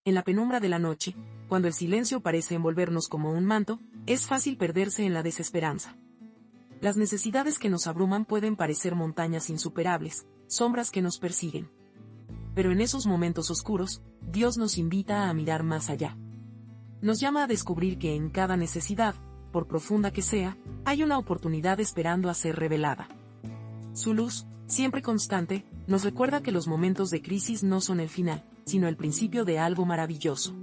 En la penumbra de la noche, cuando el silencio parece envolvernos como un manto, es fácil perderse en la desesperanza. Las necesidades que nos abruman pueden parecer montañas insuperables, sombras que nos persiguen. Pero en esos momentos oscuros, Dios nos invita a mirar más allá. Nos llama a descubrir que en cada necesidad, por profunda que sea, hay una oportunidad esperando a ser revelada. Su luz, siempre constante, nos recuerda que los momentos de crisis no son el final, sino el principio de algo maravilloso.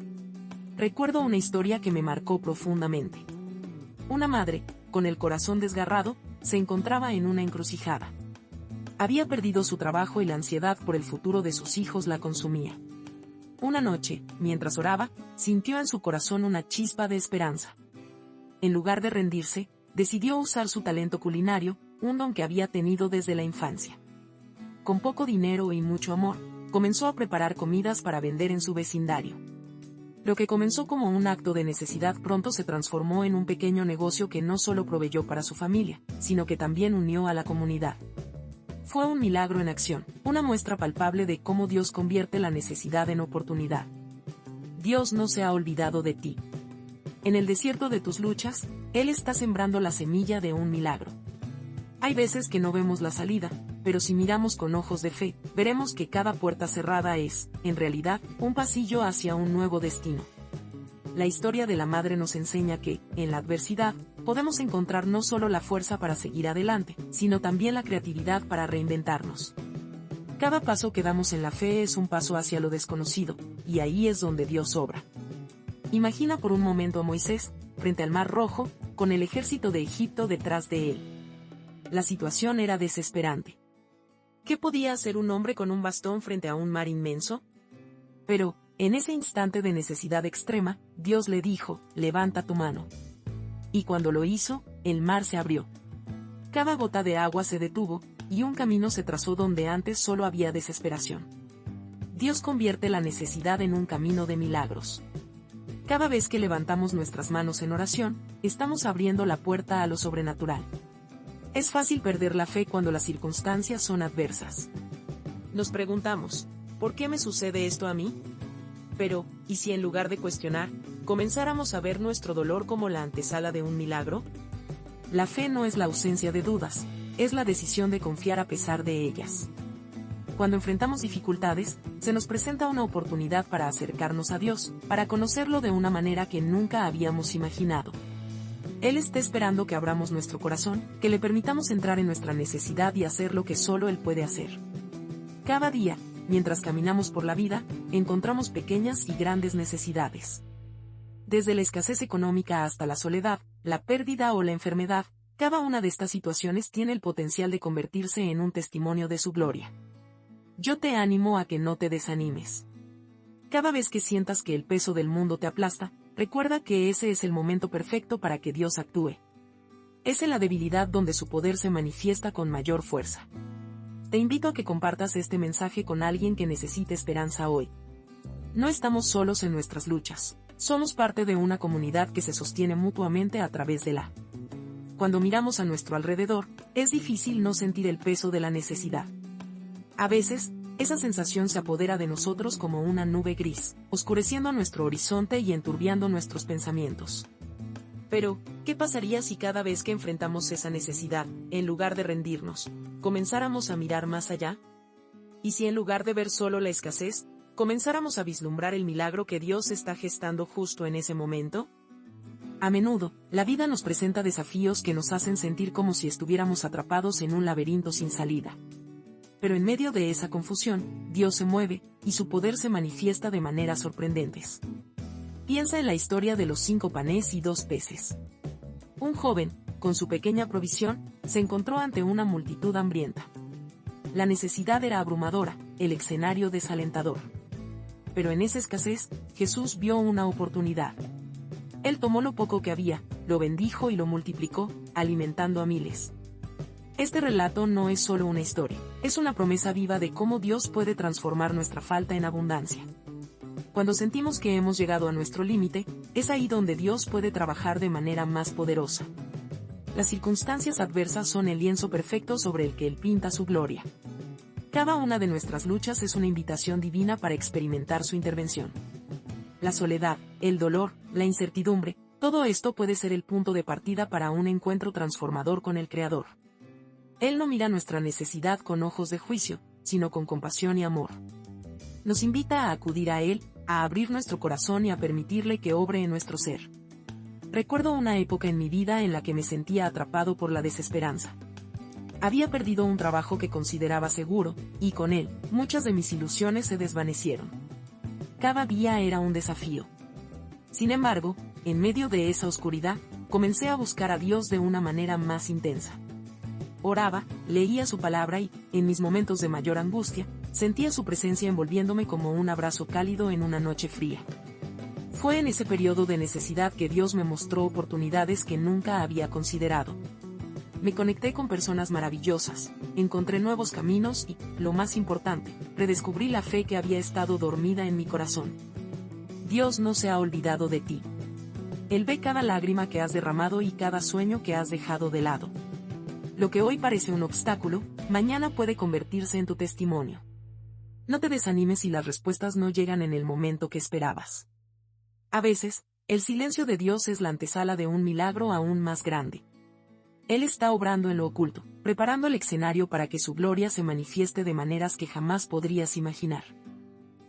Recuerdo una historia que me marcó profundamente. Una madre, con el corazón desgarrado, se encontraba en una encrucijada. Había perdido su trabajo y la ansiedad por el futuro de sus hijos la consumía. Una noche, mientras oraba, sintió en su corazón una chispa de esperanza. En lugar de rendirse, decidió usar su talento culinario, un don que había tenido desde la infancia. Con poco dinero y mucho amor, comenzó a preparar comidas para vender en su vecindario. Lo que comenzó como un acto de necesidad pronto se transformó en un pequeño negocio que no solo proveyó para su familia, sino que también unió a la comunidad. Fue un milagro en acción, una muestra palpable de cómo Dios convierte la necesidad en oportunidad. Dios no se ha olvidado de ti. En el desierto de tus luchas, Él está sembrando la semilla de un milagro. Hay veces que no vemos la salida, pero si miramos con ojos de fe, veremos que cada puerta cerrada es, en realidad, un pasillo hacia un nuevo destino. La historia de la madre nos enseña que, en la adversidad, podemos encontrar no solo la fuerza para seguir adelante, sino también la creatividad para reinventarnos. Cada paso que damos en la fe es un paso hacia lo desconocido, y ahí es donde Dios obra. Imagina por un momento a Moisés, frente al Mar Rojo, con el ejército de Egipto detrás de él. La situación era desesperante. ¿Qué podía hacer un hombre con un bastón frente a un mar inmenso? Pero, en ese instante de necesidad extrema, Dios le dijo, levanta tu mano. Y cuando lo hizo, el mar se abrió. Cada gota de agua se detuvo, y un camino se trazó donde antes solo había desesperación. Dios convierte la necesidad en un camino de milagros. Cada vez que levantamos nuestras manos en oración, estamos abriendo la puerta a lo sobrenatural. Es fácil perder la fe cuando las circunstancias son adversas. Nos preguntamos, ¿por qué me sucede esto a mí? Pero, ¿y si en lugar de cuestionar, comenzáramos a ver nuestro dolor como la antesala de un milagro? La fe no es la ausencia de dudas, es la decisión de confiar a pesar de ellas. Cuando enfrentamos dificultades, se nos presenta una oportunidad para acercarnos a Dios, para conocerlo de una manera que nunca habíamos imaginado. Él está esperando que abramos nuestro corazón, que le permitamos entrar en nuestra necesidad y hacer lo que solo Él puede hacer. Cada día, mientras caminamos por la vida, encontramos pequeñas y grandes necesidades. Desde la escasez económica hasta la soledad, la pérdida o la enfermedad, cada una de estas situaciones tiene el potencial de convertirse en un testimonio de su gloria. Yo te animo a que no te desanimes. Cada vez que sientas que el peso del mundo te aplasta, recuerda que ese es el momento perfecto para que Dios actúe. Es en la debilidad donde su poder se manifiesta con mayor fuerza. Te invito a que compartas este mensaje con alguien que necesite esperanza hoy. No estamos solos en nuestras luchas, somos parte de una comunidad que se sostiene mutuamente a través de la. Cuando miramos a nuestro alrededor, es difícil no sentir el peso de la necesidad. A veces, esa sensación se apodera de nosotros como una nube gris, oscureciendo nuestro horizonte y enturbiando nuestros pensamientos. Pero, ¿qué pasaría si cada vez que enfrentamos esa necesidad, en lugar de rendirnos, comenzáramos a mirar más allá? ¿Y si en lugar de ver solo la escasez, comenzáramos a vislumbrar el milagro que Dios está gestando justo en ese momento? A menudo, la vida nos presenta desafíos que nos hacen sentir como si estuviéramos atrapados en un laberinto sin salida. Pero en medio de esa confusión, Dios se mueve, y su poder se manifiesta de maneras sorprendentes. Piensa en la historia de los 5 panes y 2 peces. Un joven, con su pequeña provisión, se encontró ante una multitud hambrienta. La necesidad era abrumadora, el escenario desalentador. Pero en esa escasez, Jesús vio una oportunidad. Él tomó lo poco que había, lo bendijo y lo multiplicó, alimentando a miles. Este relato no es solo una historia, es una promesa viva de cómo Dios puede transformar nuestra falta en abundancia. Cuando sentimos que hemos llegado a nuestro límite, es ahí donde Dios puede trabajar de manera más poderosa. Las circunstancias adversas son el lienzo perfecto sobre el que Él pinta su gloria. Cada una de nuestras luchas es una invitación divina para experimentar su intervención. la soledad, el dolor, la incertidumbre, todo esto puede ser el punto de partida para un encuentro transformador con el Creador. Él no mira nuestra necesidad con ojos de juicio, sino con compasión y amor. Nos invita a acudir a Él, a abrir nuestro corazón y a permitirle que obre en nuestro ser. Recuerdo una época en mi vida en la que me sentía atrapado por la desesperanza. Había perdido un trabajo que consideraba seguro, y con él, muchas de mis ilusiones se desvanecieron. Cada día era un desafío. Sin embargo, en medio de esa oscuridad, comencé a buscar a Dios de una manera más intensa. Oraba, leía su palabra y, en mis momentos de mayor angustia, sentía su presencia envolviéndome como un abrazo cálido en una noche fría. Fue en ese periodo de necesidad que Dios me mostró oportunidades que nunca había considerado. Me conecté con personas maravillosas, encontré nuevos caminos y, lo más importante, redescubrí la fe que había estado dormida en mi corazón. Dios no se ha olvidado de ti. Él ve cada lágrima que has derramado y cada sueño que has dejado de lado. Lo que hoy parece un obstáculo, mañana puede convertirse en tu testimonio. No te desanimes si las respuestas no llegan en el momento que esperabas. A veces, el silencio de Dios es la antesala de un milagro aún más grande. Él está obrando en lo oculto, preparando el escenario para que su gloria se manifieste de maneras que jamás podrías imaginar.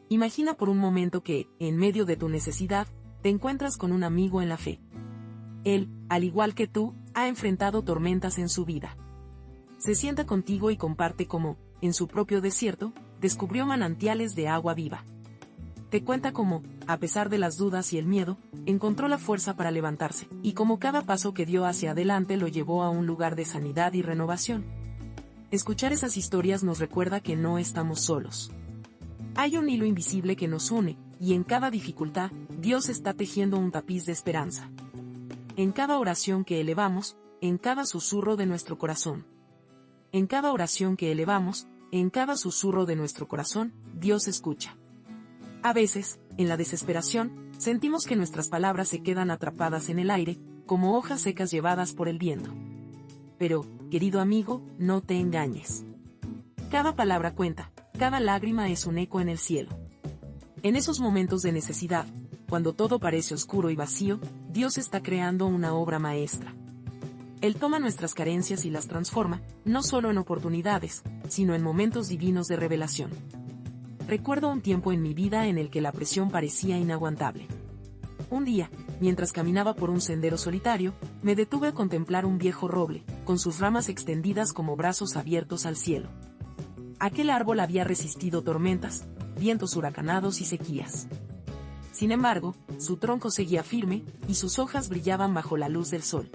Imagina por un momento que, en medio de tu necesidad, te encuentras con un amigo en la fe. Él, al igual que tú, ha enfrentado tormentas en su vida. Se sienta contigo y comparte cómo, en su propio desierto, descubrió manantiales de agua viva. Te cuenta cómo, a pesar de las dudas y el miedo, encontró la fuerza para levantarse, y cómo cada paso que dio hacia adelante lo llevó a un lugar de sanidad y renovación. Escuchar esas historias nos recuerda que no estamos solos. Hay un hilo invisible que nos une, y en cada dificultad, Dios está tejiendo un tapiz de esperanza. En cada oración que elevamos, en cada susurro de nuestro corazón. En cada oración que elevamos, en cada susurro de nuestro corazón, Dios escucha. A veces, en la desesperación, sentimos que nuestras palabras se quedan atrapadas en el aire, como hojas secas llevadas por el viento. Pero, querido amigo, no te engañes. Cada palabra cuenta, cada lágrima es un eco en el cielo. En esos momentos de necesidad, cuando todo parece oscuro y vacío, Dios está creando una obra maestra. Él toma nuestras carencias y las transforma, no solo en oportunidades, sino en momentos divinos de revelación. Recuerdo un tiempo en mi vida en el que la presión parecía inaguantable. Un día, mientras caminaba por un sendero solitario, me detuve a contemplar un viejo roble, con sus ramas extendidas como brazos abiertos al cielo. Aquel árbol había resistido tormentas, vientos huracanados y sequías. Sin embargo, su tronco seguía firme, y sus hojas brillaban bajo la luz del sol.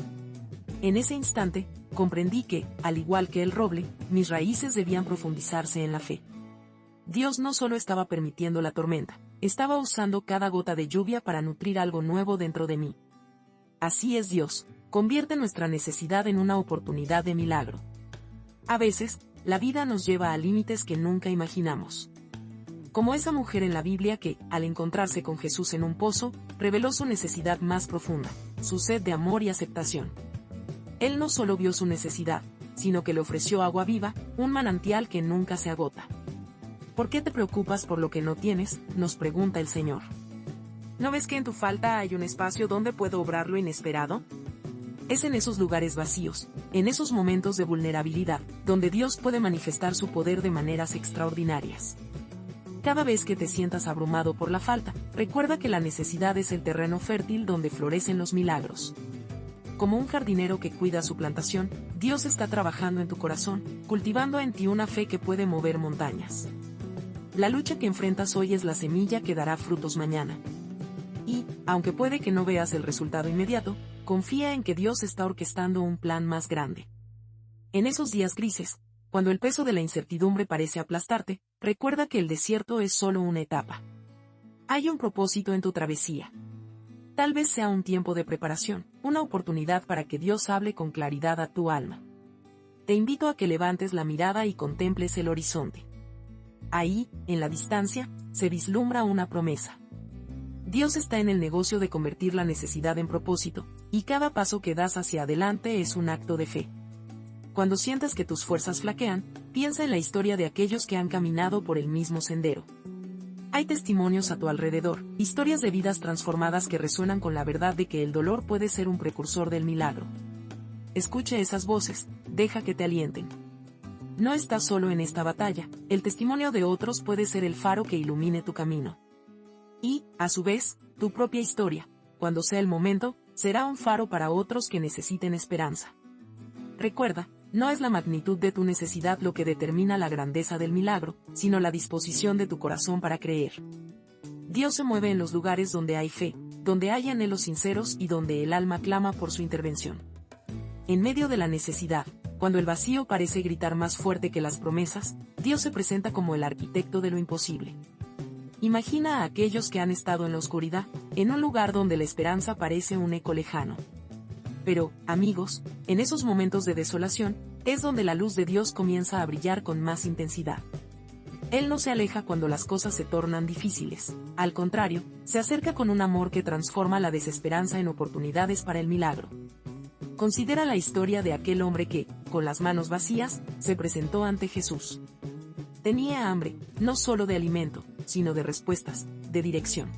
En ese instante, comprendí que, al igual que el roble, mis raíces debían profundizarse en la fe. Dios no solo estaba permitiendo la tormenta, estaba usando cada gota de lluvia para nutrir algo nuevo dentro de mí. Así es Dios, convierte nuestra necesidad en una oportunidad de milagro. A veces, la vida nos lleva a límites que nunca imaginamos. Como esa mujer en la Biblia que, al encontrarse con Jesús en un pozo, reveló su necesidad más profunda, su sed de amor y aceptación. Él no solo vio su necesidad, sino que le ofreció agua viva, un manantial que nunca se agota. ¿Por qué te preocupas por lo que no tienes?, nos pregunta el Señor. ¿No ves que en tu falta hay un espacio donde puedo obrar lo inesperado? Es en esos lugares vacíos, en esos momentos de vulnerabilidad, donde Dios puede manifestar su poder de maneras extraordinarias. Cada vez que te sientas abrumado por la falta, recuerda que la necesidad es el terreno fértil donde florecen los milagros. Como un jardinero que cuida su plantación, Dios está trabajando en tu corazón, cultivando en ti una fe que puede mover montañas. La lucha que enfrentas hoy es la semilla que dará frutos mañana. Y, aunque puede que no veas el resultado inmediato, confía en que Dios está orquestando un plan más grande. En esos días grises, cuando el peso de la incertidumbre parece aplastarte, recuerda que el desierto es solo una etapa. Hay un propósito en tu travesía. Tal vez sea un tiempo de preparación, una oportunidad para que Dios hable con claridad a tu alma. Te invito a que levantes la mirada y contemples el horizonte. Ahí, en la distancia, se vislumbra una promesa. Dios está en el negocio de convertir la necesidad en propósito, y cada paso que das hacia adelante es un acto de fe. Cuando sientas que tus fuerzas flaquean, piensa en la historia de aquellos que han caminado por el mismo sendero. Hay testimonios a tu alrededor, historias de vidas transformadas que resuenan con la verdad de que el dolor puede ser un precursor del milagro. Escuche esas voces, deja que te alienten. No estás solo en esta batalla, el testimonio de otros puede ser el faro que ilumine tu camino. Y, a su vez, tu propia historia, cuando sea el momento, será un faro para otros que necesiten esperanza. Recuerda, no es la magnitud de tu necesidad lo que determina la grandeza del milagro, sino la disposición de tu corazón para creer. Dios se mueve en los lugares donde hay fe, donde hay anhelos sinceros y donde el alma clama por su intervención. En medio de la necesidad, cuando el vacío parece gritar más fuerte que las promesas, Dios se presenta como el arquitecto de lo imposible. Imagina a aquellos que han estado en la oscuridad, en un lugar donde la esperanza parece un eco lejano. Pero, amigos, en esos momentos de desolación, es donde la luz de Dios comienza a brillar con más intensidad. Él no se aleja cuando las cosas se tornan difíciles, al contrario, se acerca con un amor que transforma la desesperanza en oportunidades para el milagro. Considera la historia de aquel hombre que, con las manos vacías, se presentó ante Jesús. Tenía hambre, no solo de alimento, sino de respuestas, de dirección.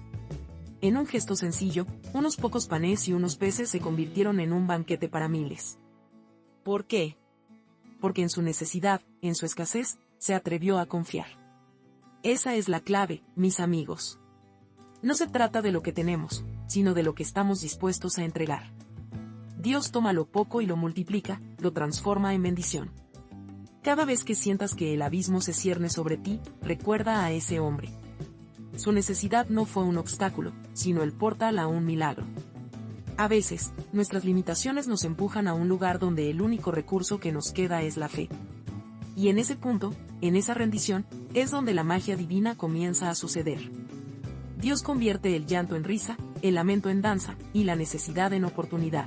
En un gesto sencillo, unos pocos panes y unos peces se convirtieron en un banquete para miles. ¿Por qué? Porque en su necesidad, en su escasez, se atrevió a confiar. Esa es la clave, mis amigos. No se trata de lo que tenemos, sino de lo que estamos dispuestos a entregar. Dios toma lo poco y lo multiplica, lo transforma en bendición. Cada vez que sientas que el abismo se cierne sobre ti, recuerda a ese hombre. Su necesidad no fue un obstáculo, sino el portal a un milagro. A veces, nuestras limitaciones nos empujan a un lugar donde el único recurso que nos queda es la fe. Y en ese punto, en esa rendición, es donde la magia divina comienza a suceder. Dios convierte el llanto en risa, el lamento en danza, y la necesidad en oportunidad.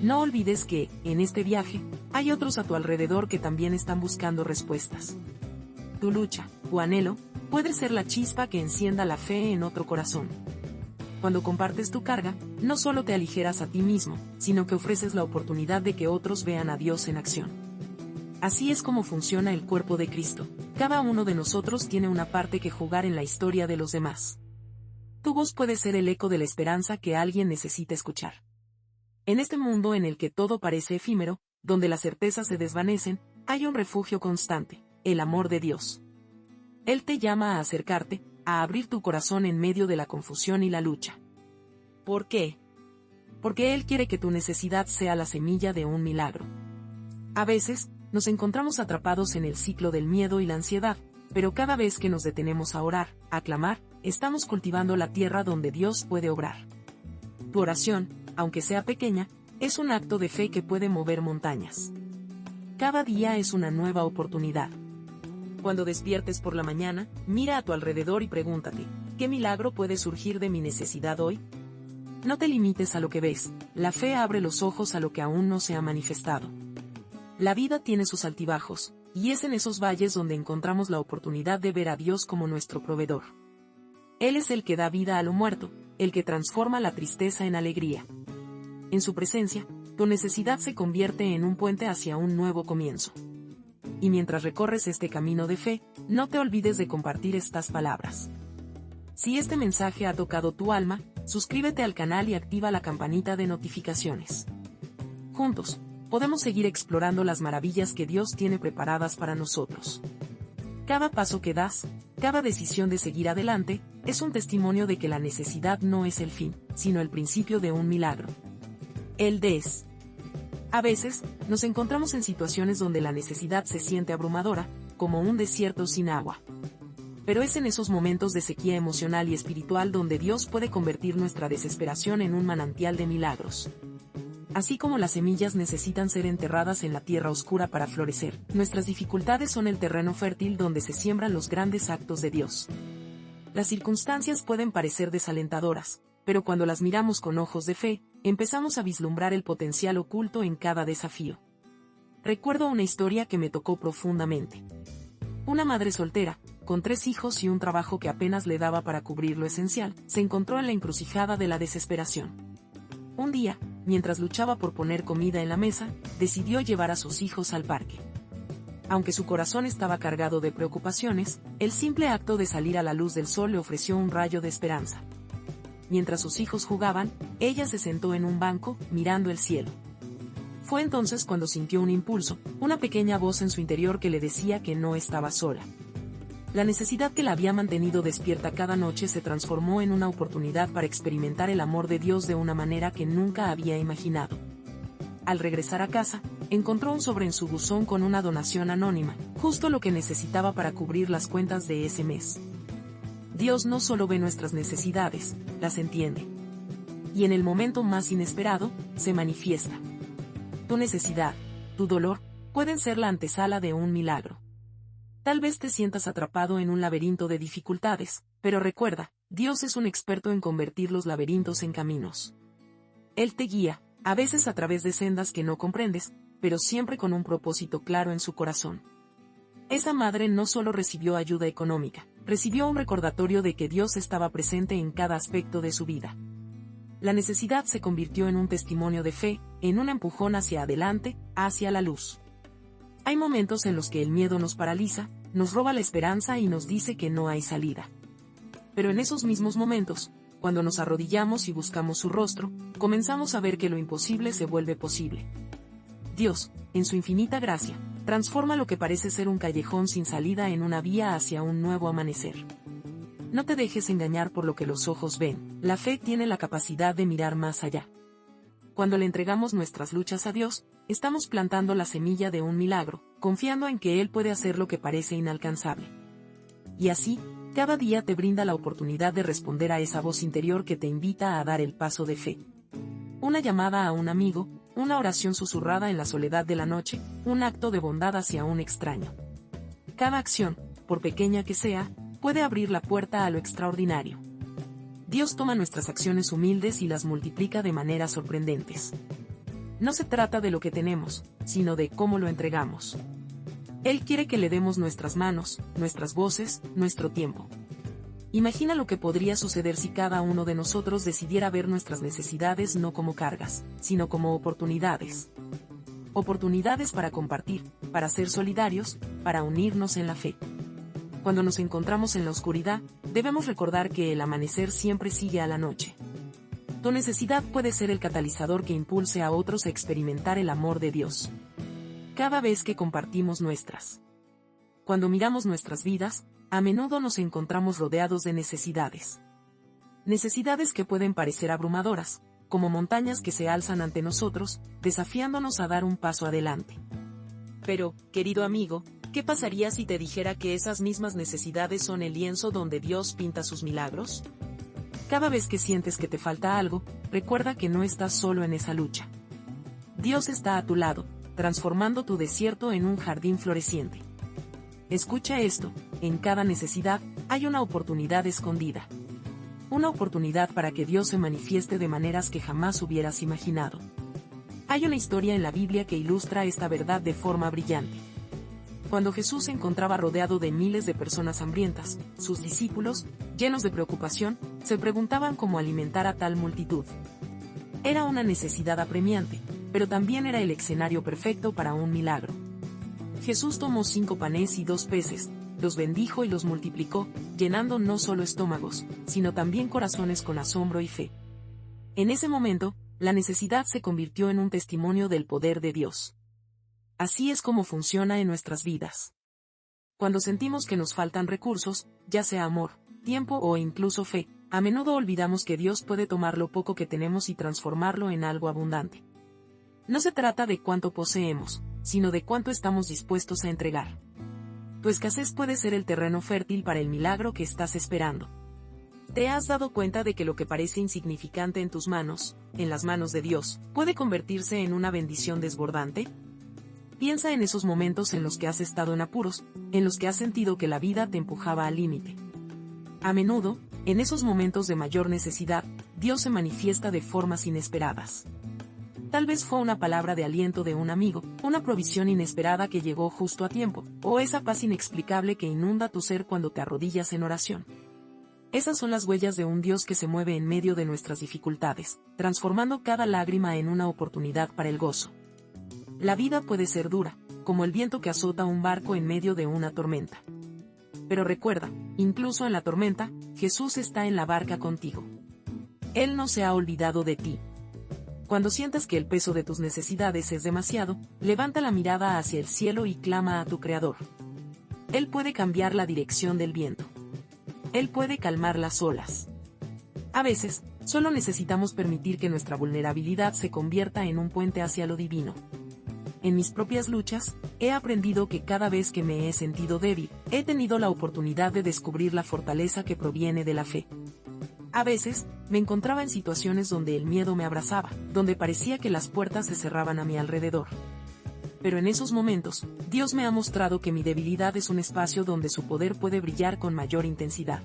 No olvides que, en este viaje, hay otros a tu alrededor que también están buscando respuestas. Tu lucha, tu anhelo, puede ser la chispa que encienda la fe en otro corazón. Cuando compartes tu carga, no solo te aligeras a ti mismo, sino que ofreces la oportunidad de que otros vean a Dios en acción. Así es como funciona el cuerpo de Cristo. Cada uno de nosotros tiene una parte que jugar en la historia de los demás. Tu voz puede ser el eco de la esperanza que alguien necesita escuchar. En este mundo en el que todo parece efímero, donde las certezas se desvanecen, hay un refugio constante, el amor de Dios. Él te llama a acercarte, a abrir tu corazón en medio de la confusión y la lucha. ¿Por qué? Porque Él quiere que tu necesidad sea la semilla de un milagro. A veces, nos encontramos atrapados en el ciclo del miedo y la ansiedad, pero cada vez que nos detenemos a orar, a clamar, estamos cultivando la tierra donde Dios puede obrar. Tu oración, aunque sea pequeña, es un acto de fe que puede mover montañas. Cada día es una nueva oportunidad. Cuando despiertes por la mañana, mira a tu alrededor y pregúntate, ¿qué milagro puede surgir de mi necesidad hoy? No te limites a lo que ves, la fe abre los ojos a lo que aún no se ha manifestado. La vida tiene sus altibajos, y es en esos valles donde encontramos la oportunidad de ver a Dios como nuestro proveedor. Él es el que da vida a lo muerto, el que transforma la tristeza en alegría. En su presencia, tu necesidad se convierte en un puente hacia un nuevo comienzo. Y mientras recorres este camino de fe, no te olvides de compartir estas palabras. Si este mensaje ha tocado tu alma, suscríbete al canal y activa la campanita de notificaciones. Juntos, podemos seguir explorando las maravillas que Dios tiene preparadas para nosotros. Cada paso que das, cada decisión de seguir adelante, es un testimonio de que la necesidad no es el fin, sino el principio de un milagro. Es. A veces, nos encontramos en situaciones donde la necesidad se siente abrumadora, como un desierto sin agua. Pero es en esos momentos de sequía emocional y espiritual donde Dios puede convertir nuestra desesperación en un manantial de milagros. Así como las semillas necesitan ser enterradas en la tierra oscura para florecer, nuestras dificultades son el terreno fértil donde se siembran los grandes actos de Dios. Las circunstancias pueden parecer desalentadoras, pero cuando las miramos con ojos de fe, empezamos a vislumbrar el potencial oculto en cada desafío. Recuerdo una historia que me tocó profundamente. Una madre soltera, con 3 hijos y un trabajo que apenas le daba para cubrir lo esencial, se encontró en la encrucijada de la desesperación. Un día, mientras luchaba por poner comida en la mesa, decidió llevar a sus hijos al parque. Aunque su corazón estaba cargado de preocupaciones, el simple acto de salir a la luz del sol le ofreció un rayo de esperanza. Mientras sus hijos jugaban, ella se sentó en un banco, mirando el cielo. Fue entonces cuando sintió un impulso, una pequeña voz en su interior que le decía que no estaba sola. La necesidad que la había mantenido despierta cada noche se transformó en una oportunidad para experimentar el amor de Dios de una manera que nunca había imaginado. Al regresar a casa, encontró un sobre en su buzón con una donación anónima, justo lo que necesitaba para cubrir las cuentas de ese mes. Dios no solo ve nuestras necesidades, las entiende. Y en el momento más inesperado, se manifiesta. Tu necesidad, tu dolor, pueden ser la antesala de un milagro. Tal vez te sientas atrapado en un laberinto de dificultades, pero recuerda, Dios es un experto en convertir los laberintos en caminos. Él te guía, a veces a través de sendas que no comprendes, pero siempre con un propósito claro en su corazón. Esa madre no solo recibió ayuda económica, recibió un recordatorio de que Dios estaba presente en cada aspecto de su vida. La necesidad se convirtió en un testimonio de fe, en un empujón hacia adelante, hacia la luz. Hay momentos en los que el miedo nos paraliza, nos roba la esperanza y nos dice que no hay salida. Pero en esos mismos momentos, cuando nos arrodillamos y buscamos su rostro, comenzamos a ver que lo imposible se vuelve posible. Dios, en su infinita gracia, transforma lo que parece ser un callejón sin salida en una vía hacia un nuevo amanecer. No te dejes engañar por lo que los ojos ven, la fe tiene la capacidad de mirar más allá. Cuando le entregamos nuestras luchas a Dios, estamos plantando la semilla de un milagro, confiando en que Él puede hacer lo que parece inalcanzable. Y así, cada día te brinda la oportunidad de responder a esa voz interior que te invita a dar el paso de fe. Una llamada a un amigo, una oración susurrada en la soledad de la noche, un acto de bondad hacia un extraño. Cada acción, por pequeña que sea, puede abrir la puerta a lo extraordinario. Dios toma nuestras acciones humildes y las multiplica de maneras sorprendentes. No se trata de lo que tenemos, sino de cómo lo entregamos. Él quiere que le demos nuestras manos, nuestras voces, nuestro tiempo. Imagina lo que podría suceder si cada uno de nosotros decidiera ver nuestras necesidades no como cargas, sino como oportunidades. Oportunidades para compartir, para ser solidarios, para unirnos en la fe. Cuando nos encontramos en la oscuridad, debemos recordar que el amanecer siempre sigue a la noche. Tu necesidad puede ser el catalizador que impulse a otros a experimentar el amor de Dios. Cada vez que compartimos nuestras. Cuando miramos nuestras vidas, a menudo nos encontramos rodeados de necesidades. Necesidades que pueden parecer abrumadoras, como montañas que se alzan ante nosotros, desafiándonos a dar un paso adelante. Pero, querido amigo, ¿qué pasaría si te dijera que esas mismas necesidades son el lienzo donde Dios pinta sus milagros? Cada vez que sientes que te falta algo, recuerda que no estás solo en esa lucha. Dios está a tu lado, transformando tu desierto en un jardín floreciente. Escucha esto, en cada necesidad, hay una oportunidad escondida. Una oportunidad para que Dios se manifieste de maneras que jamás hubieras imaginado. Hay una historia en la Biblia que ilustra esta verdad de forma brillante. Cuando Jesús se encontraba rodeado de miles de personas hambrientas, sus discípulos, llenos de preocupación, se preguntaban cómo alimentar a tal multitud. Era una necesidad apremiante, pero también era el escenario perfecto para un milagro. Jesús tomó 5 panes y 2 peces, los bendijo y los multiplicó, llenando no solo estómagos, sino también corazones con asombro y fe. En ese momento, la necesidad se convirtió en un testimonio del poder de Dios. Así es como funciona en nuestras vidas. Cuando sentimos que nos faltan recursos, ya sea amor, tiempo o incluso fe, a menudo olvidamos que Dios puede tomar lo poco que tenemos y transformarlo en algo abundante. No se trata de cuánto poseemos, sino de cuánto estamos dispuestos a entregar. Tu escasez puede ser el terreno fértil para el milagro que estás esperando. ¿Te has dado cuenta de que lo que parece insignificante en tus manos, en las manos de Dios, puede convertirse en una bendición desbordante? Piensa en esos momentos en los que has estado en apuros, en los que has sentido que la vida te empujaba al límite. A menudo, en esos momentos de mayor necesidad, Dios se manifiesta de formas inesperadas. Tal vez fue una palabra de aliento de un amigo, una provisión inesperada que llegó justo a tiempo, o esa paz inexplicable que inunda tu ser cuando te arrodillas en oración. Esas son las huellas de un Dios que se mueve en medio de nuestras dificultades, transformando cada lágrima en una oportunidad para el gozo. La vida puede ser dura, como el viento que azota un barco en medio de una tormenta. Pero recuerda, incluso en la tormenta, Jesús está en la barca contigo. Él no se ha olvidado de ti. Cuando sientas que el peso de tus necesidades es demasiado, levanta la mirada hacia el cielo y clama a tu Creador. Él puede cambiar la dirección del viento. Él puede calmar las olas. A veces, solo necesitamos permitir que nuestra vulnerabilidad se convierta en un puente hacia lo divino. En mis propias luchas, he aprendido que cada vez que me he sentido débil, he tenido la oportunidad de descubrir la fortaleza que proviene de la fe. A veces, me encontraba en situaciones donde el miedo me abrazaba, donde parecía que las puertas se cerraban a mi alrededor. Pero en esos momentos, Dios me ha mostrado que mi debilidad es un espacio donde su poder puede brillar con mayor intensidad.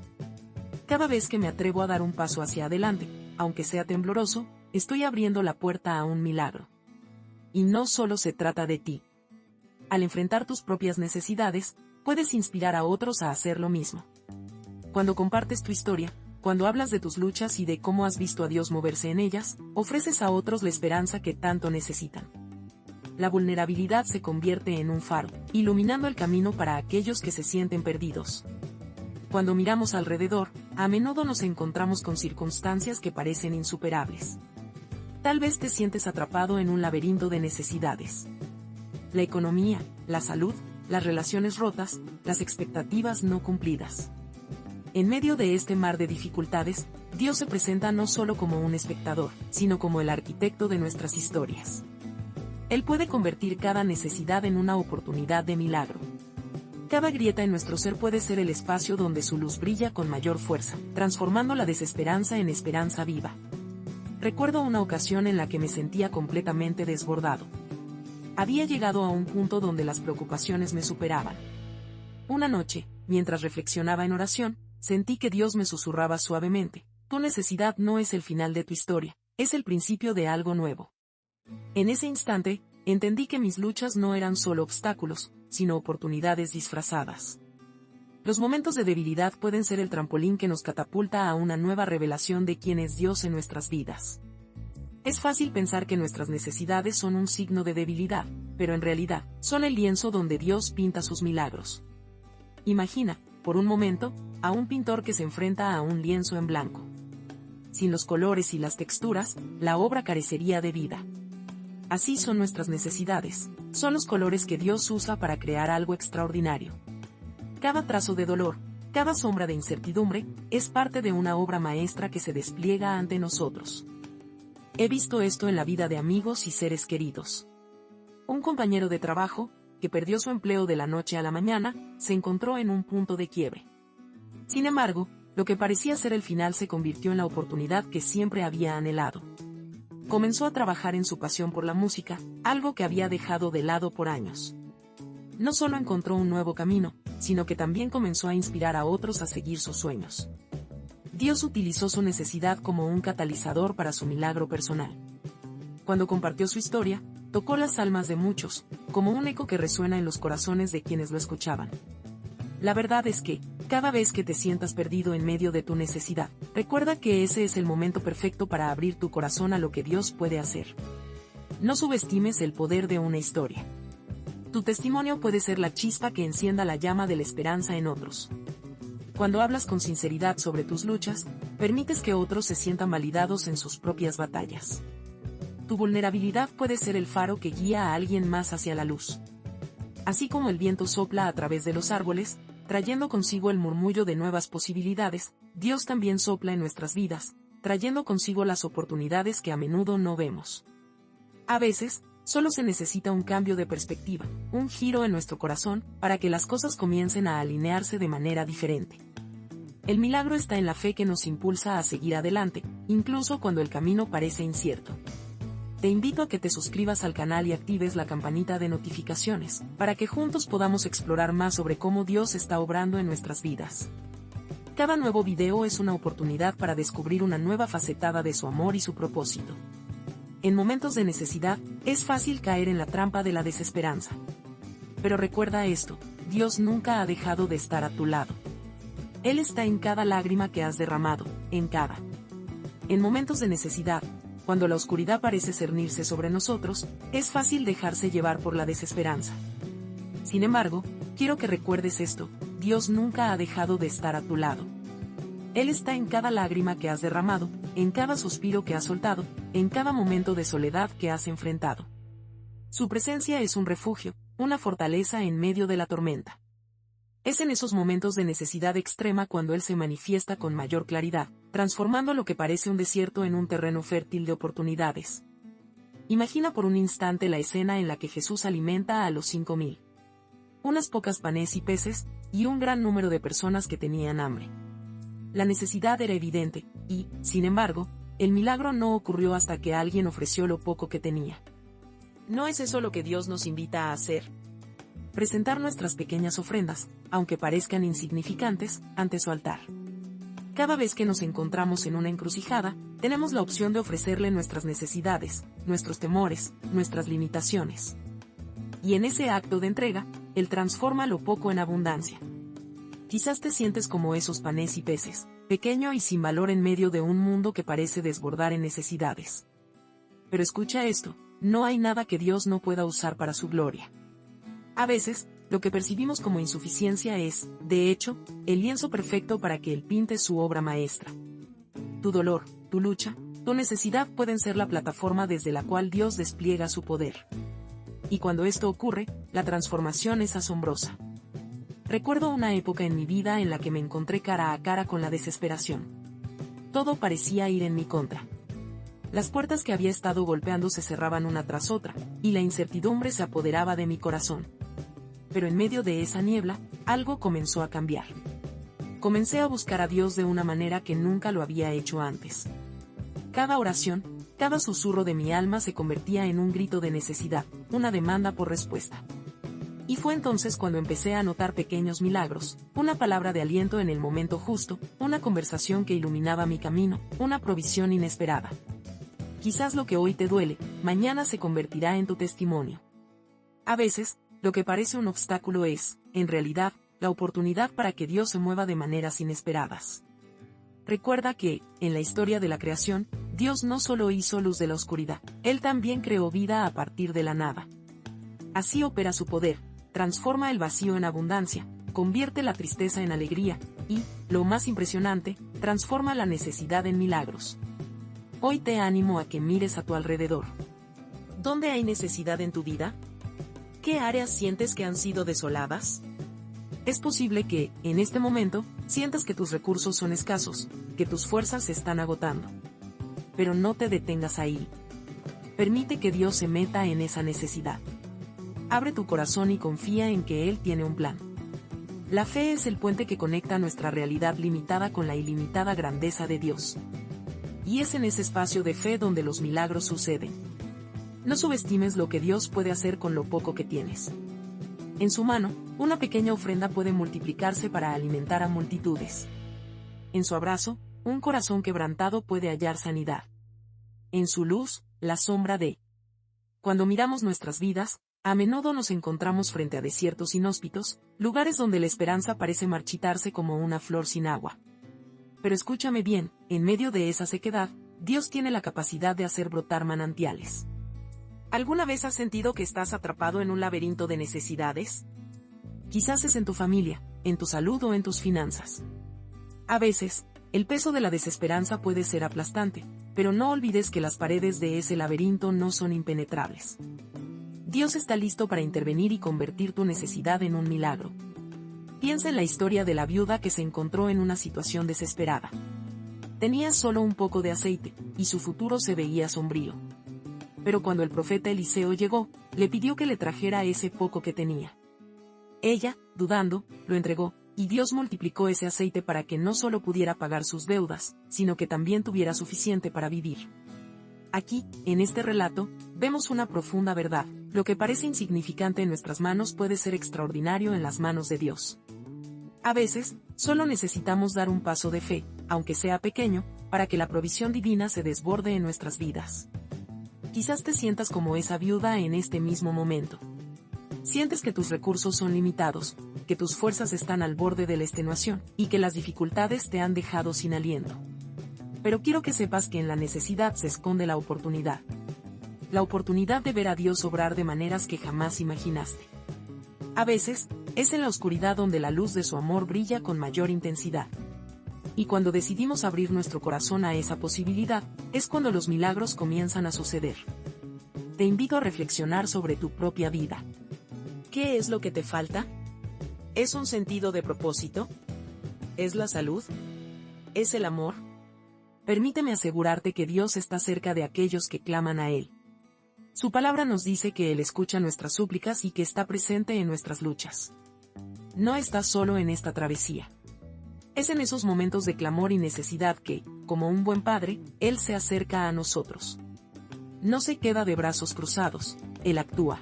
Cada vez que me atrevo a dar un paso hacia adelante, aunque sea tembloroso, estoy abriendo la puerta a un milagro. Y no solo se trata de ti. Al enfrentar tus propias necesidades, puedes inspirar a otros a hacer lo mismo. Cuando compartes tu historia, cuando hablas de tus luchas y de cómo has visto a Dios moverse en ellas, ofreces a otros la esperanza que tanto necesitan. La vulnerabilidad se convierte en un faro, iluminando el camino para aquellos que se sienten perdidos. Cuando miramos alrededor, a menudo nos encontramos con circunstancias que parecen insuperables. Tal vez te sientes atrapado en un laberinto de necesidades. La economía, la salud, las relaciones rotas, las expectativas no cumplidas. En medio de este mar de dificultades, Dios se presenta no solo como un espectador, sino como el arquitecto de nuestras historias. Él puede convertir cada necesidad en una oportunidad de milagro. Cada grieta en nuestro ser puede ser el espacio donde su luz brilla con mayor fuerza, transformando la desesperanza en esperanza viva. Recuerdo una ocasión en la que me sentía completamente desbordado. Había llegado a un punto donde las preocupaciones me superaban. Una noche, mientras reflexionaba en oración, sentí que Dios me susurraba suavemente: tu necesidad no es el final de tu historia, es el principio de algo nuevo. En ese instante, entendí que mis luchas no eran solo obstáculos, sino oportunidades disfrazadas. Los momentos de debilidad pueden ser el trampolín que nos catapulta a una nueva revelación de quién es Dios en nuestras vidas. Es fácil pensar que nuestras necesidades son un signo de debilidad, pero en realidad, son el lienzo donde Dios pinta sus milagros. Imagina, por un momento, a un pintor que se enfrenta a un lienzo en blanco. Sin los colores y las texturas, la obra carecería de vida. Así son nuestras necesidades, son los colores que Dios usa para crear algo extraordinario. Cada trazo de dolor, cada sombra de incertidumbre, es parte de una obra maestra que se despliega ante nosotros. He visto esto en la vida de amigos y seres queridos. Un compañero de trabajo, que perdió su empleo de la noche a la mañana, se encontró en un punto de quiebre. Sin embargo, lo que parecía ser el final se convirtió en la oportunidad que siempre había anhelado. Comenzó a trabajar en su pasión por la música, algo que había dejado de lado por años. No solo encontró un nuevo camino, sino que también comenzó a inspirar a otros a seguir sus sueños. Dios utilizó su necesidad como un catalizador para su milagro personal. Cuando compartió su historia, tocó las almas de muchos, como un eco que resuena en los corazones de quienes lo escuchaban. La verdad es que, cada vez que te sientas perdido en medio de tu necesidad, recuerda que ese es el momento perfecto para abrir tu corazón a lo que Dios puede hacer. No subestimes el poder de una historia. Tu testimonio puede ser la chispa que encienda la llama de la esperanza en otros. Cuando hablas con sinceridad sobre tus luchas, permites que otros se sientan validados en sus propias batallas. Tu vulnerabilidad puede ser el faro que guía a alguien más hacia la luz. Así como el viento sopla a través de los árboles, trayendo consigo el murmullo de nuevas posibilidades, Dios también sopla en nuestras vidas, trayendo consigo las oportunidades que a menudo no vemos. A veces, solo se necesita un cambio de perspectiva, un giro en nuestro corazón, para que las cosas comiencen a alinearse de manera diferente. El milagro está en la fe que nos impulsa a seguir adelante, incluso cuando el camino parece incierto. Te invito a que te suscribas al canal y actives la campanita de notificaciones, para que juntos podamos explorar más sobre cómo Dios está obrando en nuestras vidas. Cada nuevo video es una oportunidad para descubrir una nueva facetada de su amor y su propósito. En momentos de necesidad, es fácil caer en la trampa de la desesperanza. Pero recuerda esto, Dios nunca ha dejado de estar a tu lado. Él está en cada lágrima que has derramado, en cada. En momentos de necesidad, cuando la oscuridad parece cernirse sobre nosotros, es fácil dejarse llevar por la desesperanza. Sin embargo, quiero que recuerdes esto: Dios nunca ha dejado de estar a tu lado. Él está en cada lágrima que has derramado, en cada suspiro que has soltado, en cada momento de soledad que has enfrentado. Su presencia es un refugio, una fortaleza en medio de la tormenta. Es en esos momentos de necesidad extrema cuando Él se manifiesta con mayor claridad, transformando lo que parece un desierto en un terreno fértil de oportunidades. Imagina por un instante la escena en la que Jesús alimenta a los 5,000. Unas pocas panes y peces, y un gran número de personas que tenían hambre. La necesidad era evidente, y, sin embargo, el milagro no ocurrió hasta que alguien ofreció lo poco que tenía. ¿No es eso lo que Dios nos invita a hacer? Presentar nuestras pequeñas ofrendas, aunque parezcan insignificantes, ante su altar. Cada vez que nos encontramos en una encrucijada, tenemos la opción de ofrecerle nuestras necesidades, nuestros temores, nuestras limitaciones. Y en ese acto de entrega, Él transforma lo poco en abundancia. Quizás te sientes como esos panes y peces, pequeño y sin valor en medio de un mundo que parece desbordar en necesidades. Pero escucha esto: no hay nada que Dios no pueda usar para su gloria. A veces, lo que percibimos como insuficiencia es, de hecho, el lienzo perfecto para que Él pinte su obra maestra. Tu dolor, tu lucha, tu necesidad pueden ser la plataforma desde la cual Dios despliega su poder. Y cuando esto ocurre, la transformación es asombrosa. Recuerdo una época en mi vida en la que me encontré cara a cara con la desesperación. Todo parecía ir en mi contra. Las puertas que había estado golpeando se cerraban una tras otra, y la incertidumbre se apoderaba de mi corazón. Pero en medio de esa niebla, algo comenzó a cambiar. Comencé a buscar a Dios de una manera que nunca lo había hecho antes. Cada oración, cada susurro de mi alma se convertía en un grito de necesidad, una demanda por respuesta. Y fue entonces cuando empecé a notar pequeños milagros, una palabra de aliento en el momento justo, una conversación que iluminaba mi camino, una provisión inesperada. Quizás lo que hoy te duele, mañana se convertirá en tu testimonio. A veces, lo que parece un obstáculo es, en realidad, la oportunidad para que Dios se mueva de maneras inesperadas. Recuerda que, en la historia de la creación, Dios no solo hizo luz de la oscuridad, Él también creó vida a partir de la nada. Así opera su poder: transforma el vacío en abundancia, convierte la tristeza en alegría, y, lo más impresionante, transforma la necesidad en milagros. Hoy te animo a que mires a tu alrededor. ¿Dónde hay necesidad en tu vida? ¿Qué áreas sientes que han sido desoladas? Es posible que, en este momento, sientas que tus recursos son escasos, que tus fuerzas se están agotando. Pero no te detengas ahí. Permite que Dios se meta en esa necesidad. Abre tu corazón y confía en que Él tiene un plan. La fe es el puente que conecta nuestra realidad limitada con la ilimitada grandeza de Dios. Y es en ese espacio de fe donde los milagros suceden. No subestimes lo que Dios puede hacer con lo poco que tienes. En su mano, una pequeña ofrenda puede multiplicarse para alimentar a multitudes. En su abrazo, un corazón quebrantado puede hallar sanidad. En su luz, la sombra de. Cuando miramos nuestras vidas, a menudo nos encontramos frente a desiertos inhóspitos, lugares donde la esperanza parece marchitarse como una flor sin agua. Pero escúchame bien, en medio de esa sequedad, Dios tiene la capacidad de hacer brotar manantiales. ¿Alguna vez has sentido que estás atrapado en un laberinto de necesidades? Quizás es en tu familia, en tu salud o en tus finanzas. A veces, el peso de la desesperanza puede ser aplastante, pero no olvides que las paredes de ese laberinto no son impenetrables. Dios está listo para intervenir y convertir tu necesidad en un milagro. Piensa en la historia de la viuda que se encontró en una situación desesperada. Tenía solo un poco de aceite, y su futuro se veía sombrío. Pero cuando el profeta Eliseo llegó, le pidió que le trajera ese poco que tenía. Ella, dudando, lo entregó, y Dios multiplicó ese aceite para que no solo pudiera pagar sus deudas, sino que también tuviera suficiente para vivir. Aquí, en este relato, vemos una profunda verdad: lo que parece insignificante en nuestras manos puede ser extraordinario en las manos de Dios. A veces, solo necesitamos dar un paso de fe, aunque sea pequeño, para que la provisión divina se desborde en nuestras vidas. Quizás te sientas como esa viuda en este mismo momento. Sientes que tus recursos son limitados, que tus fuerzas están al borde de la extenuación, y que las dificultades te han dejado sin aliento. Pero quiero que sepas que en la necesidad se esconde la oportunidad. La oportunidad de ver a Dios obrar de maneras que jamás imaginaste. A veces, es en la oscuridad donde la luz de su amor brilla con mayor intensidad. Y cuando decidimos abrir nuestro corazón a esa posibilidad, es cuando los milagros comienzan a suceder. Te invito a reflexionar sobre tu propia vida. ¿Qué es lo que te falta? ¿Es un sentido de propósito? ¿Es la salud? ¿Es el amor? Permíteme asegurarte que Dios está cerca de aquellos que claman a Él. Su palabra nos dice que Él escucha nuestras súplicas y que está presente en nuestras luchas. No estás solo en esta travesía. Es en esos momentos de clamor y necesidad que, como un buen padre, Él se acerca a nosotros. No se queda de brazos cruzados, Él actúa.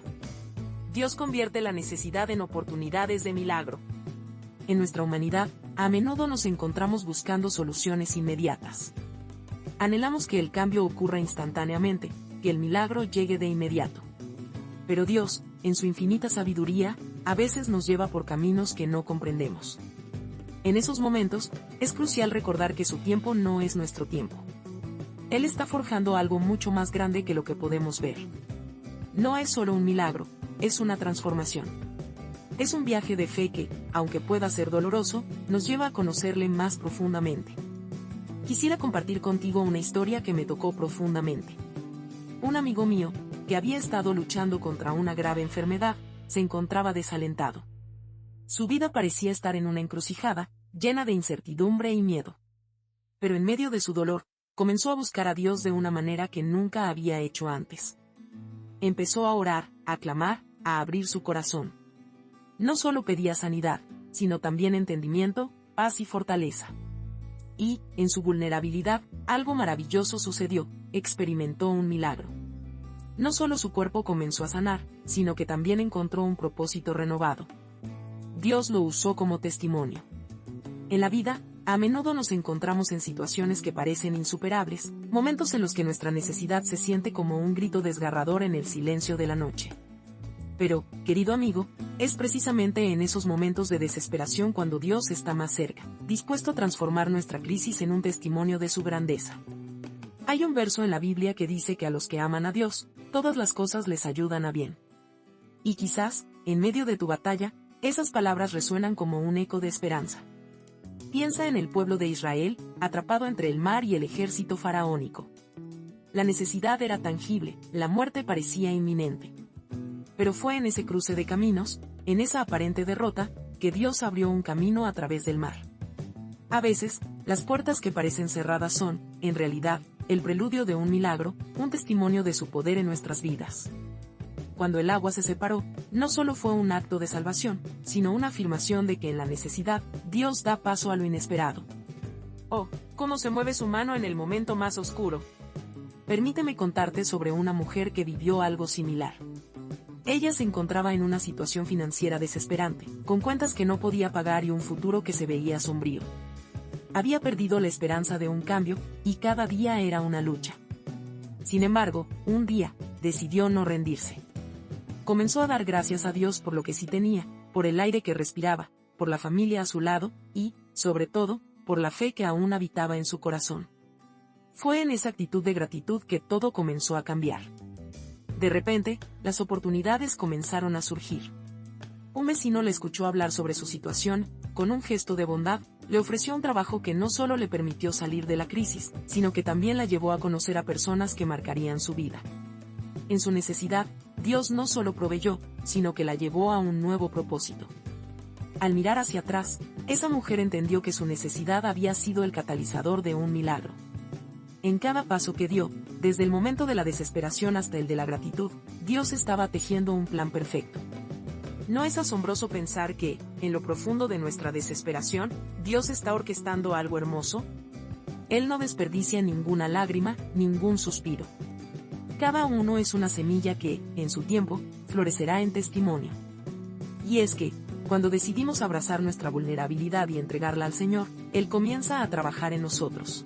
Dios convierte la necesidad en oportunidades de milagro. En nuestra humanidad, a menudo nos encontramos buscando soluciones inmediatas. Anhelamos que el cambio ocurra instantáneamente, que el milagro llegue de inmediato. Pero Dios, en su infinita sabiduría, a veces nos lleva por caminos que no comprendemos. En esos momentos, es crucial recordar que su tiempo no es nuestro tiempo. Él está forjando algo mucho más grande que lo que podemos ver. No es solo un milagro, es una transformación. Es un viaje de fe que, aunque pueda ser doloroso, nos lleva a conocerle más profundamente. Quisiera compartir contigo una historia que me tocó profundamente. Un amigo mío, que había estado luchando contra una grave enfermedad, se encontraba desalentado. Su vida parecía estar en una encrucijada, llena de incertidumbre y miedo. Pero en medio de su dolor, comenzó a buscar a Dios de una manera que nunca había hecho antes. Empezó a orar, a clamar, a abrir su corazón. No solo pedía sanidad, sino también entendimiento, paz y fortaleza. Y, en su vulnerabilidad, algo maravilloso sucedió, experimentó un milagro. No solo su cuerpo comenzó a sanar, sino que también encontró un propósito renovado. Dios lo usó como testimonio. En la vida, a menudo nos encontramos en situaciones que parecen insuperables, momentos en los que nuestra necesidad se siente como un grito desgarrador en el silencio de la noche. Pero, querido amigo, es precisamente en esos momentos de desesperación cuando Dios está más cerca, dispuesto a transformar nuestra crisis en un testimonio de su grandeza. Hay un verso en la Biblia que dice que a los que aman a Dios, todas las cosas les ayudan a bien. Y quizás, en medio de tu batalla, esas palabras resuenan como un eco de esperanza. Piensa en el pueblo de Israel, atrapado entre el mar y el ejército faraónico. La necesidad era tangible, la muerte parecía inminente. Pero fue en ese cruce de caminos, en esa aparente derrota, que Dios abrió un camino a través del mar. A veces, las puertas que parecen cerradas son, en realidad, el preludio de un milagro, un testimonio de su poder en nuestras vidas. Cuando el agua se separó, no solo fue un acto de salvación, sino una afirmación de que en la necesidad, Dios da paso a lo inesperado. Oh, cómo se mueve su mano en el momento más oscuro. Permíteme contarte sobre una mujer que vivió algo similar. Ella se encontraba en una situación financiera desesperante, con cuentas que no podía pagar y un futuro que se veía sombrío. Había perdido la esperanza de un cambio, y cada día era una lucha. Sin embargo, un día, decidió no rendirse. Comenzó a dar gracias a Dios por lo que sí tenía, por el aire que respiraba, por la familia a su lado, y, sobre todo, por la fe que aún habitaba en su corazón. Fue en esa actitud de gratitud que todo comenzó a cambiar. De repente, las oportunidades comenzaron a surgir. Un vecino le escuchó hablar sobre su situación, con un gesto de bondad, le ofreció un trabajo que no solo le permitió salir de la crisis, sino que también la llevó a conocer a personas que marcarían su vida. En su necesidad, Dios no solo proveyó, sino que la llevó a un nuevo propósito. Al mirar hacia atrás, esa mujer entendió que su necesidad había sido el catalizador de un milagro. En cada paso que dio, desde el momento de la desesperación hasta el de la gratitud, Dios estaba tejiendo un plan perfecto. ¿No es asombroso pensar que, en lo profundo de nuestra desesperación, Dios está orquestando algo hermoso? Él no desperdicia ninguna lágrima, ningún suspiro. Cada uno es una semilla que, en su tiempo, florecerá en testimonio. Y es que, cuando decidimos abrazar nuestra vulnerabilidad y entregarla al Señor, Él comienza a trabajar en nosotros.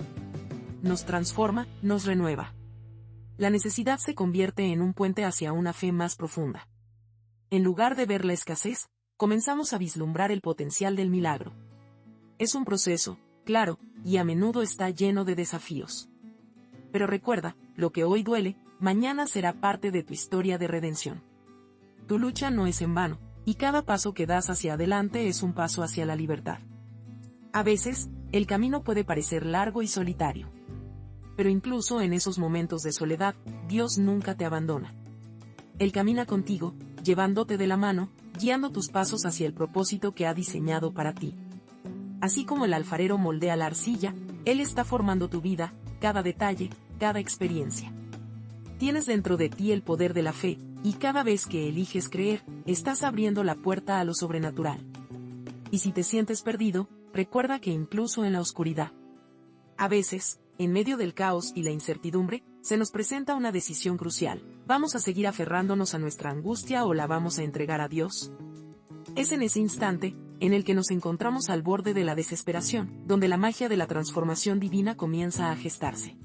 Nos transforma, nos renueva. La necesidad se convierte en un puente hacia una fe más profunda. En lugar de ver la escasez, comenzamos a vislumbrar el potencial del milagro. Es un proceso, claro, y a menudo está lleno de desafíos. Pero recuerda, lo que hoy duele, mañana será parte de tu historia de redención. Tu lucha no es en vano, y cada paso que das hacia adelante es un paso hacia la libertad. A veces, el camino puede parecer largo y solitario. Pero incluso en esos momentos de soledad, Dios nunca te abandona. Él camina contigo, llevándote de la mano, guiando tus pasos hacia el propósito que ha diseñado para ti. Así como el alfarero moldea la arcilla, Él está formando tu vida, cada detalle, cada experiencia. Tienes dentro de ti el poder de la fe, y cada vez que eliges creer, estás abriendo la puerta a lo sobrenatural. Y si te sientes perdido, recuerda que incluso en la oscuridad, a veces, en medio del caos y la incertidumbre, se nos presenta una decisión crucial. ¿Vamos a seguir aferrándonos a nuestra angustia o la vamos a entregar a Dios? Es en ese instante, en el que nos encontramos al borde de la desesperación, donde la magia de la transformación divina comienza a gestarse.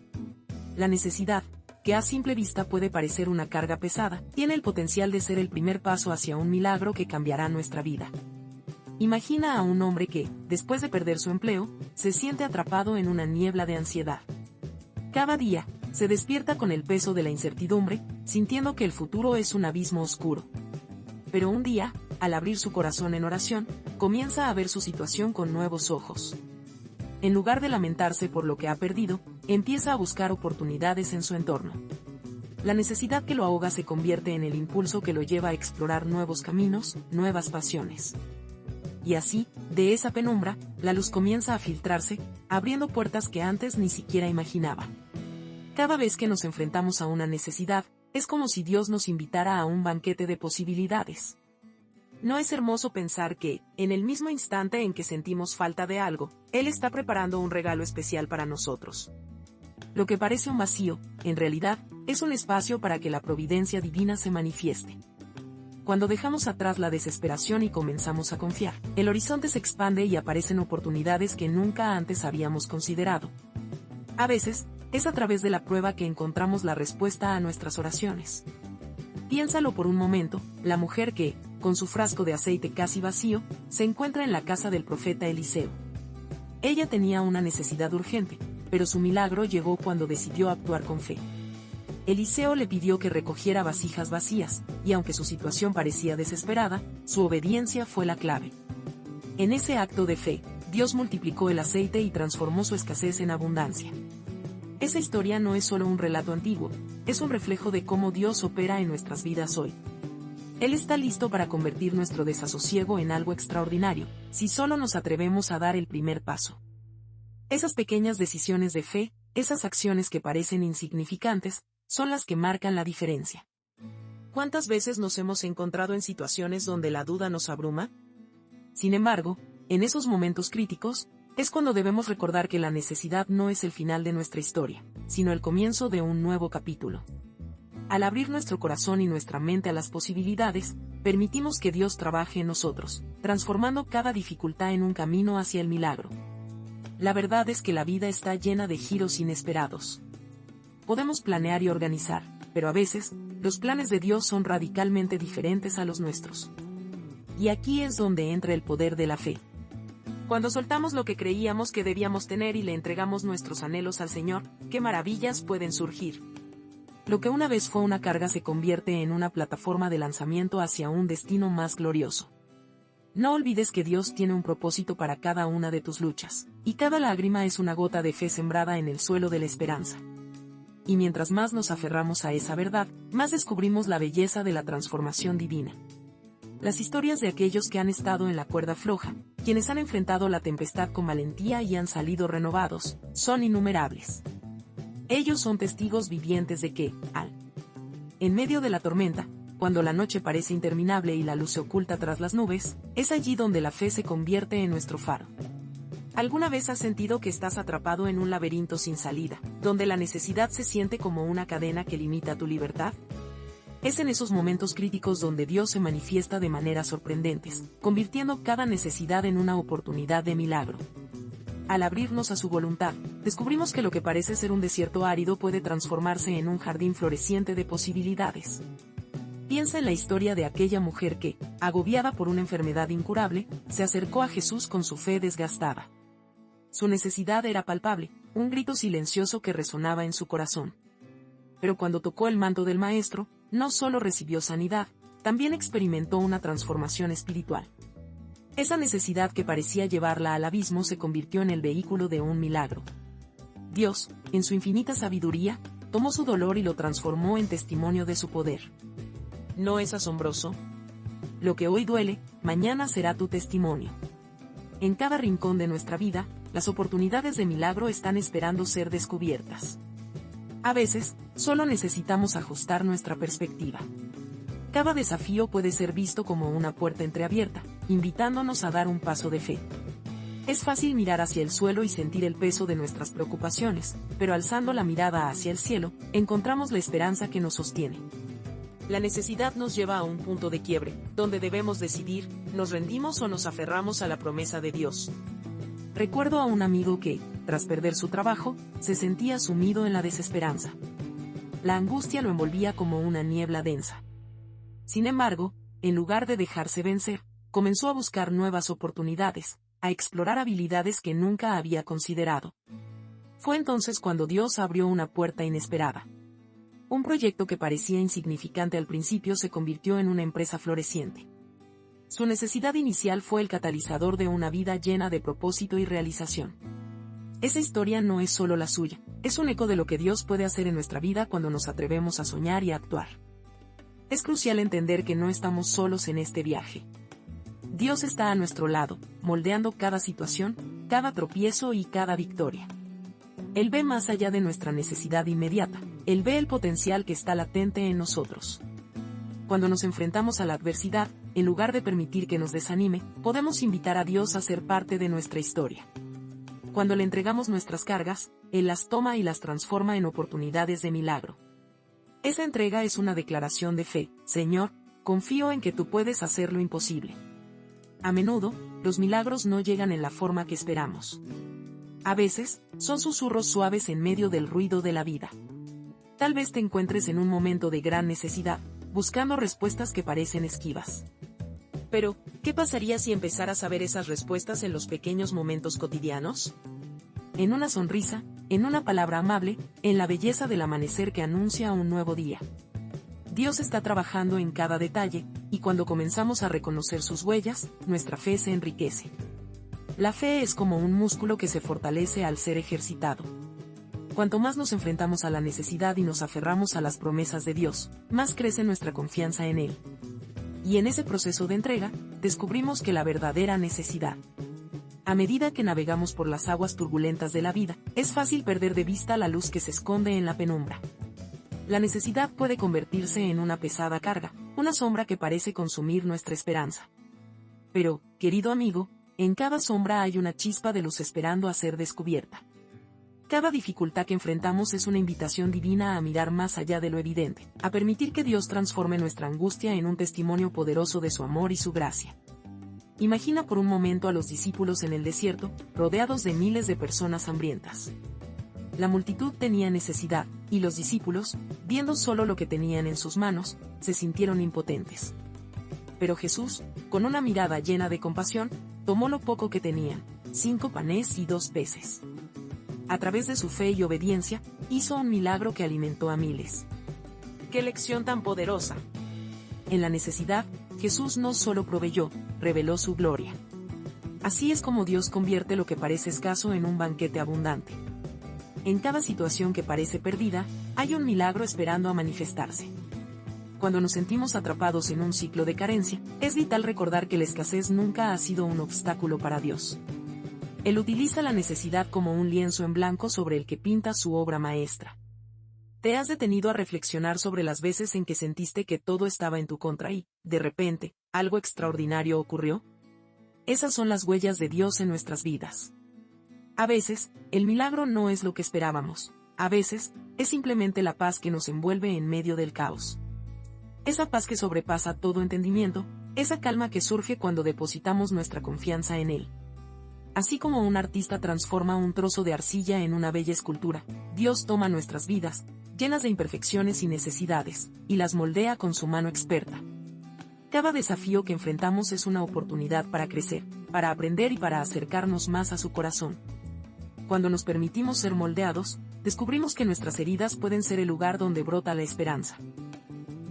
La necesidad, que a simple vista puede parecer una carga pesada, tiene el potencial de ser el primer paso hacia un milagro que cambiará nuestra vida. Imagina a un hombre que, después de perder su empleo, se siente atrapado en una niebla de ansiedad. Cada día, se despierta con el peso de la incertidumbre, sintiendo que el futuro es un abismo oscuro. Pero un día, al abrir su corazón en oración, comienza a ver su situación con nuevos ojos. En lugar de lamentarse por lo que ha perdido, empieza a buscar oportunidades en su entorno. La necesidad que lo ahoga se convierte en el impulso que lo lleva a explorar nuevos caminos, nuevas pasiones. Y así, de esa penumbra, la luz comienza a filtrarse, abriendo puertas que antes ni siquiera imaginaba. Cada vez que nos enfrentamos a una necesidad, es como si Dios nos invitara a un banquete de posibilidades. ¿No es hermoso pensar que, en el mismo instante en que sentimos falta de algo, Él está preparando un regalo especial para nosotros? Lo que parece un vacío, en realidad, es un espacio para que la providencia divina se manifieste. Cuando dejamos atrás la desesperación y comenzamos a confiar, el horizonte se expande y aparecen oportunidades que nunca antes habíamos considerado. A veces, es a través de la prueba que encontramos la respuesta a nuestras oraciones. Piénsalo por un momento, la mujer que, con su frasco de aceite casi vacío, se encuentra en la casa del profeta Eliseo. Ella tenía una necesidad urgente, pero su milagro llegó cuando decidió actuar con fe. Eliseo le pidió que recogiera vasijas vacías, y aunque su situación parecía desesperada, su obediencia fue la clave. En ese acto de fe, Dios multiplicó el aceite y transformó su escasez en abundancia. Esa historia no es solo un relato antiguo, es un reflejo de cómo Dios opera en nuestras vidas hoy. Él está listo para convertir nuestro desasosiego en algo extraordinario, si solo nos atrevemos a dar el primer paso. Esas pequeñas decisiones de fe, esas acciones que parecen insignificantes, son las que marcan la diferencia. ¿Cuántas veces nos hemos encontrado en situaciones donde la duda nos abruma? Sin embargo, en esos momentos críticos, es cuando debemos recordar que la necesidad no es el final de nuestra historia, sino el comienzo de un nuevo capítulo. Al abrir nuestro corazón y nuestra mente a las posibilidades, permitimos que Dios trabaje en nosotros, transformando cada dificultad en un camino hacia el milagro. La verdad es que la vida está llena de giros inesperados. Podemos planear y organizar, pero a veces, los planes de Dios son radicalmente diferentes a los nuestros. Y aquí es donde entra el poder de la fe. Cuando soltamos lo que creíamos que debíamos tener y le entregamos nuestros anhelos al Señor, qué maravillas pueden surgir. Lo que una vez fue una carga se convierte en una plataforma de lanzamiento hacia un destino más glorioso. No olvides que Dios tiene un propósito para cada una de tus luchas, y cada lágrima es una gota de fe sembrada en el suelo de la esperanza. Y mientras más nos aferramos a esa verdad, más descubrimos la belleza de la transformación divina. Las historias de aquellos que han estado en la cuerda floja, quienes han enfrentado la tempestad con valentía y han salido renovados, son innumerables. Ellos son testigos vivientes de que, en medio de la tormenta, cuando la noche parece interminable y la luz se oculta tras las nubes, es allí donde la fe se convierte en nuestro faro. ¿Alguna vez has sentido que estás atrapado en un laberinto sin salida, donde la necesidad se siente como una cadena que limita tu libertad? Es en esos momentos críticos donde Dios se manifiesta de maneras sorprendentes, convirtiendo cada necesidad en una oportunidad de milagro. Al abrirnos a su voluntad, descubrimos que lo que parece ser un desierto árido puede transformarse en un jardín floreciente de posibilidades. Piensa en la historia de aquella mujer que, agobiada por una enfermedad incurable, se acercó a Jesús con su fe desgastada. Su necesidad era palpable, un grito silencioso que resonaba en su corazón. Pero cuando tocó el manto del Maestro, no solo recibió sanidad, también experimentó una transformación espiritual. Esa necesidad que parecía llevarla al abismo se convirtió en el vehículo de un milagro. Dios, en su infinita sabiduría, tomó su dolor y lo transformó en testimonio de su poder. ¿No es asombroso? Lo que hoy duele, mañana será tu testimonio. En cada rincón de nuestra vida, las oportunidades de milagro están esperando ser descubiertas. A veces, solo necesitamos ajustar nuestra perspectiva. Cada desafío puede ser visto como una puerta entreabierta, invitándonos a dar un paso de fe. Es fácil mirar hacia el suelo y sentir el peso de nuestras preocupaciones, pero alzando la mirada hacia el cielo, encontramos la esperanza que nos sostiene. La necesidad nos lleva a un punto de quiebre, donde debemos decidir, ¿nos rendimos o nos aferramos a la promesa de Dios? Recuerdo a un amigo que, tras perder su trabajo, se sentía sumido en la desesperanza. La angustia lo envolvía como una niebla densa. Sin embargo, en lugar de dejarse vencer, comenzó a buscar nuevas oportunidades, a explorar habilidades que nunca había considerado. Fue entonces cuando Dios abrió una puerta inesperada. Un proyecto que parecía insignificante al principio se convirtió en una empresa floreciente. Su necesidad inicial fue el catalizador de una vida llena de propósito y realización. Esa historia no es solo la suya, es un eco de lo que Dios puede hacer en nuestra vida cuando nos atrevemos a soñar y a actuar. Es crucial entender que no estamos solos en este viaje. Dios está a nuestro lado, moldeando cada situación, cada tropiezo y cada victoria. Él ve más allá de nuestra necesidad inmediata, Él ve el potencial que está latente en nosotros. Cuando nos enfrentamos a la adversidad, en lugar de permitir que nos desanime, podemos invitar a Dios a ser parte de nuestra historia. Cuando le entregamos nuestras cargas, Él las toma y las transforma en oportunidades de milagro. Esa entrega es una declaración de fe: Señor, confío en que tú puedes hacer lo imposible. A menudo, los milagros no llegan en la forma que esperamos. A veces, son susurros suaves en medio del ruido de la vida. Tal vez te encuentres en un momento de gran necesidad, buscando respuestas que parecen esquivas. Pero, ¿qué pasaría si empezaras a ver esas respuestas en los pequeños momentos cotidianos? En una sonrisa, en una palabra amable, en la belleza del amanecer que anuncia un nuevo día. Dios está trabajando en cada detalle, y cuando comenzamos a reconocer sus huellas, nuestra fe se enriquece. La fe es como un músculo que se fortalece al ser ejercitado. Cuanto más nos enfrentamos a la necesidad y nos aferramos a las promesas de Dios, más crece nuestra confianza en Él. Y en ese proceso de entrega, descubrimos que la verdadera necesidad. A medida que navegamos por las aguas turbulentas de la vida, es fácil perder de vista la luz que se esconde en la penumbra. La necesidad puede convertirse en una pesada carga, una sombra que parece consumir nuestra esperanza. Pero, querido amigo, en cada sombra hay una chispa de luz esperando a ser descubierta. Cada dificultad que enfrentamos es una invitación divina a mirar más allá de lo evidente, a permitir que Dios transforme nuestra angustia en un testimonio poderoso de su amor y su gracia. Imagina por un momento a los discípulos en el desierto, rodeados de miles de personas hambrientas. La multitud tenía necesidad, y los discípulos, viendo solo lo que tenían en sus manos, se sintieron impotentes. Pero Jesús, con una mirada llena de compasión, tomó lo poco que tenían, 5 panes y 2 peces. A través de su fe y obediencia, hizo un milagro que alimentó a miles. ¡Qué lección tan poderosa! En la necesidad, Jesús no solo proveyó, reveló su gloria. Así es como Dios convierte lo que parece escaso en un banquete abundante. En cada situación que parece perdida, hay un milagro esperando a manifestarse. Cuando nos sentimos atrapados en un ciclo de carencia, es vital recordar que la escasez nunca ha sido un obstáculo para Dios. Él utiliza la necesidad como un lienzo en blanco sobre el que pinta su obra maestra. ¿Te has detenido a reflexionar sobre las veces en que sentiste que todo estaba en tu contra y, de repente, algo extraordinario ocurrió? Esas son las huellas de Dios en nuestras vidas. A veces, el milagro no es lo que esperábamos. A veces, es simplemente la paz que nos envuelve en medio del caos. Esa paz que sobrepasa todo entendimiento, esa calma que surge cuando depositamos nuestra confianza en Él. Así como un artista transforma un trozo de arcilla en una bella escultura, Dios toma nuestras vidas, llenas de imperfecciones y necesidades, y las moldea con su mano experta. Cada desafío que enfrentamos es una oportunidad para crecer, para aprender y para acercarnos más a su corazón. Cuando nos permitimos ser moldeados, descubrimos que nuestras heridas pueden ser el lugar donde brota la esperanza.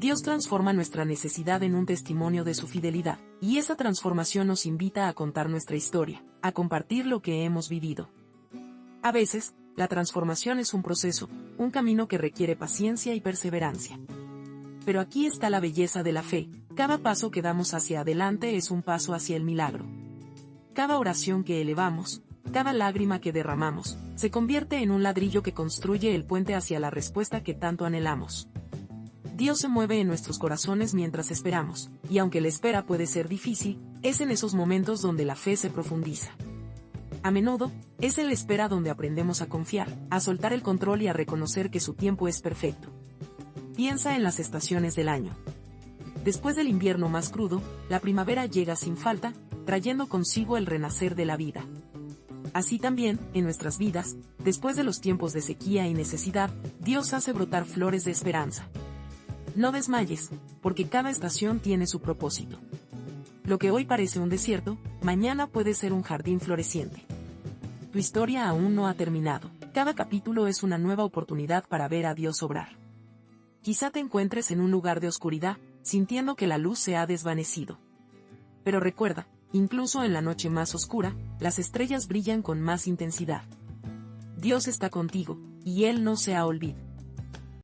Dios transforma nuestra necesidad en un testimonio de su fidelidad, y esa transformación nos invita a contar nuestra historia, a compartir lo que hemos vivido. A veces, la transformación es un proceso, un camino que requiere paciencia y perseverancia. Pero aquí está la belleza de la fe: cada paso que damos hacia adelante es un paso hacia el milagro. Cada oración que elevamos, cada lágrima que derramamos, se convierte en un ladrillo que construye el puente hacia la respuesta que tanto anhelamos. Dios se mueve en nuestros corazones mientras esperamos, y aunque la espera puede ser difícil, es en esos momentos donde la fe se profundiza. A menudo, es en la espera donde aprendemos a confiar, a soltar el control y a reconocer que su tiempo es perfecto. Piensa en las estaciones del año. Después del invierno más crudo, la primavera llega sin falta, trayendo consigo el renacer de la vida. Así también, en nuestras vidas, después de los tiempos de sequía y necesidad, Dios hace brotar flores de esperanza. No desmayes, porque cada estación tiene su propósito. Lo que hoy parece un desierto, mañana puede ser un jardín floreciente. Tu historia aún no ha terminado. Cada capítulo es una nueva oportunidad para ver a Dios obrar. Quizá te encuentres en un lugar de oscuridad, sintiendo que la luz se ha desvanecido. Pero recuerda, incluso en la noche más oscura, las estrellas brillan con más intensidad. Dios está contigo, y Él no se ha olvidado.